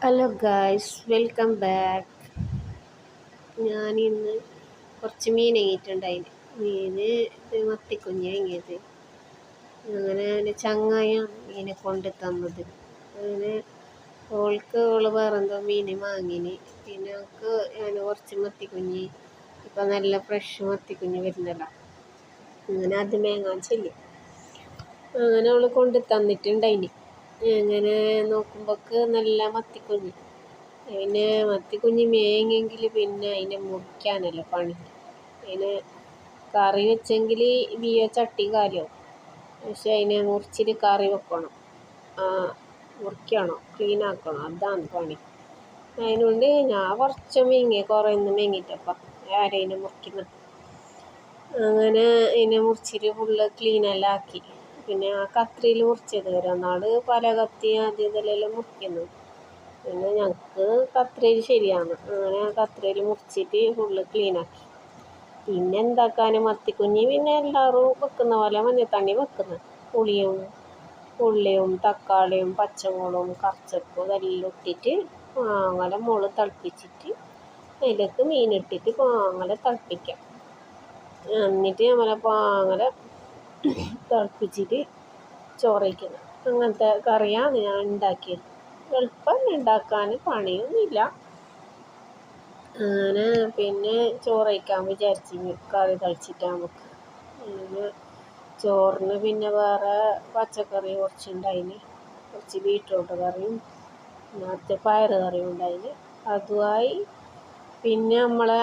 Hello guys, welcome back. ഞാനിന്ന് കുറച്ച് മീൻ വാങ്ങിയിട്ടുണ്ടായിന്. ഇത് മത്തിക്കുഞ്ഞ് വാങ്ങിയത്. അങ്ങനെ എൻ്റെ ചങ്ങായാണ് മീനെ കൊണ്ട് തന്നത്. അങ്ങനെ ഓള് വേറെന്തോ മീൻ വാങ്ങിന്. പിന്നെ ഞാൻ കുറച്ച് മത്തിക്കുഞ്ഞ്, ഇപ്പം നല്ല ഫ്രഷ് മത്തിക്കുഞ്ഞ് വരുന്നല്ലോ, അങ്ങനെ അത് മേങ്ങാൻ ചെല്ലി. അങ്ങനെ അവൾ കൊണ്ട് തന്നിട്ടുണ്ടായിന്. അങ്ങനെ നോക്കുമ്പോൾക്ക് നല്ല മത്തിക്കുഞ്ഞ്. പിന്നെ മത്തിക്കുഞ്ഞ് മേങ്ങെങ്കിൽ പിന്നെ അതിനെ മുറിക്കാനല്ല പണി. അതിനെ കറി വെച്ചെങ്കിൽ ചട്ടി കാലിയാവും. പക്ഷെ അതിനെ മുറിച്ചിട്ട് കറി വെക്കണം, മുറിക്കണം, ക്ലീൻ ആക്കണം, അതാണ് പണി. അതിനുകൊണ്ട് ഞാൻ കുറച്ച് കുറേ ഒന്നും മേങ്ങിയിട്ടപ്പം ആരെയും മുറിക്കുന്നത്. അങ്ങനെ അതിനെ മുറിച്ചിട്ട് ഫുള്ള് ക്ലീനെല്ലാം ആക്കി. പിന്നെ ആ കത്രിയിൽ മുറിച്ചത് ഒരാൾ പല കത്തി ആദ്യം ഇതിലെല്ലാം മുറിക്കുന്നു. പിന്നെ ഞങ്ങൾക്ക് കത്രിയിൽ ശരിയാണ്. അങ്ങനെ ആ കത്രിയിൽ മുറിച്ചിട്ട് ഫുള്ള് ക്ലീനാക്കി. പിന്നെ എന്താക്കാനും മത്തിക്കുഞ്ഞ് പിന്നെ എല്ലാവരും വെക്കുന്ന പോലെ മഞ്ഞത്തണ്ണി വെക്കുന്നത്. ഉള്ളിയും തക്കാളിയും പച്ചമുളകും കറിച്ചപ്പും ഇതെല്ലാം ഇട്ടിട്ട് അങ്ങനെ മുളക് തിളപ്പിച്ചിട്ട് അതിലേക്ക് മീനിട്ടിട്ട് അങ്ങനെ തിളപ്പിക്കാം. എന്നിട്ട് നമ്മളെ അങ്ങനെ തിളപ്പിച്ചിട്ട് ചോറ് വയ്ക്കുന്നത്. അങ്ങനത്തെ കറിയാണ് ഞാൻ ഉണ്ടാക്കിയത്. എളുപ്പം ഉണ്ടാക്കാൻ, പണിയൊന്നുമില്ല. അങ്ങനെ പിന്നെ ചോറ് വയ്ക്കാൻ വിചാരിച്ചു. കറി തളിച്ചിട്ട് നമുക്ക് അങ്ങനെ ചോറിന് പിന്നെ വേറെ പച്ചക്കറി കുറച്ചുണ്ടായിന്. കുറച്ച് ബീറ്റ്റൂട്ട് കറിയും മറ്റേ പയർ കറിയും ഉണ്ടായിന്. അതുമായി പിന്നെ നമ്മളെ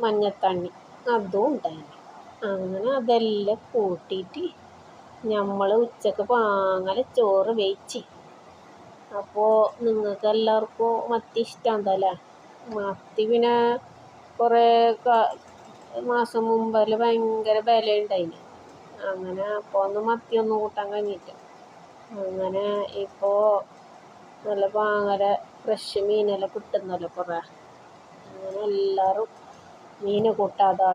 മഞ്ഞത്തണ്ണി അതും ഉണ്ടായിന്. അങ്ങനെ അതെല്ലാം കൂട്ടിയിട്ട് നമ്മൾ ഉച്ചക്ക് അങ്ങനെ ചോറ് വെച്ച്. അപ്പോൾ നിങ്ങൾക്ക് എല്ലാവർക്കും മത്തി ഇഷ്ടമാണല്ലേ? മത്തി പിന്നെ കുറേ മാസം മുമ്പെല്ലാം ഭയങ്കര വില ഉണ്ടായിന്. അങ്ങനെ അപ്പോൾ മത്തിയൊന്നും കൂട്ടാൻ കഴിഞ്ഞിട്ട്. അങ്ങനെ ഇപ്പോൾ നല്ല ഫ്രഷ് മീനെല്ലാം കിട്ടുന്നല്ലോ കുറേ. അങ്ങനെ എല്ലാവരും മീൻ കൂട്ടാതെ